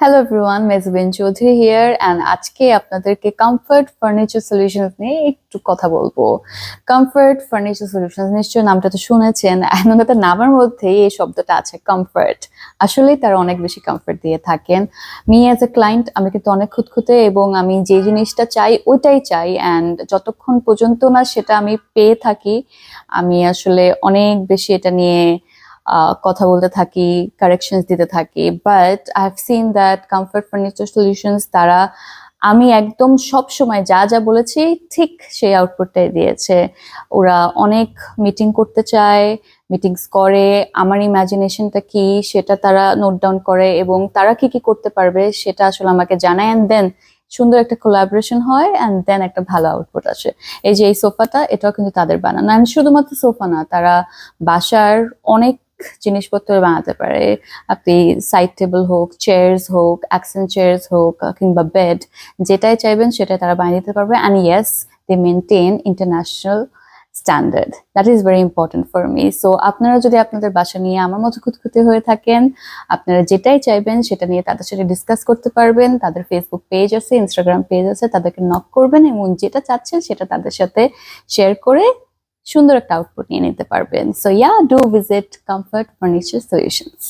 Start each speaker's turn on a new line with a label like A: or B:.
A: Hello everyone, Mezbin Chowdhury here and আজকে আপনাদেরকে comfort furniture solutions নিয়ে একটু কথা বলবো। কমফর্ট ফার্নিচার সলিউশনস নিশ্চয়ই নামটা তো শুনেছেন, এবং তার নামের মধ্যেই এই শব্দটা আছে কমফর্ট। আসলেই তারা অনেক বেশি কমফর্ট দিয়ে থাকেন। মি অ্যাজ এ ক্লায়েন্ট আমি কিন্তু অনেক খুঁতখুঁতে এবং আমি যে জিনিসটা চাই ওইটাই চাই, অ্যান্ড যতক্ষণ পর্যন্ত না সেটা আমি পেয়ে থাকি আমি আসলে অনেক বেশি এটা নিয়ে কথা বলতে থাকি, কারেকশনস দিতে থাকি। But I have seen that comfort furniture solutions তারা আমি একদম সব সময় যা যা বলেছি ঠিক সেই আউটপুটটাই দিয়েছে। ওরা অনেক মিটিং করতে চায়, মিটিংস করে, আমার ইমাজিনেশনটা কি সেটা তারা নোট ডাউন করে এবং তারা কি কি করতে পারবে সেটা আসলে আমাকে জানায়, অ্যান্ড দেন সুন্দর একটা কোলাবোরেশন হয়, অ্যান্ড দেন একটা ভালো আউটপুট আসে। এই যে এই সোফাটা, এটাও কিন্তু তাদের বানানো, অ্যান্ড শুধুমাত্র সোফা না, তারা বাসার অনেক জিনিসপত্র বানাতে পারে। আপনি সাইড টেবিল হোক, চেয়ার্স হোক, অ্যাকসেন্ট চেয়ার্স হোক, কিংবা বেড, যেটাই চাইবেন সেটাই তারা বানিয়ে দিতে পারবে। And yes, they maintain international standard. That is very important for me. So আপনারা যদি আপনাদের বাসা নিয়ে আমার মতো খুঁতখুঁতে হয়ে থাকেন, আপনারা যেটাই চাইবেন সেটা নিয়ে তাদের সাথে ডিসকাস করতে পারবেন। তাদের ফেসবুক পেজ আছে, ইনস্টাগ্রাম পেজ আছে, তাদেরকে নক করবেন এবং যেটা চাচ্ছেন সেটা তাদের সাথে শেয়ার করে সুন্দর একটা আউটপুট নিয়ে নিতে পারবেন। So yeah, do visit comfort furniture solutions.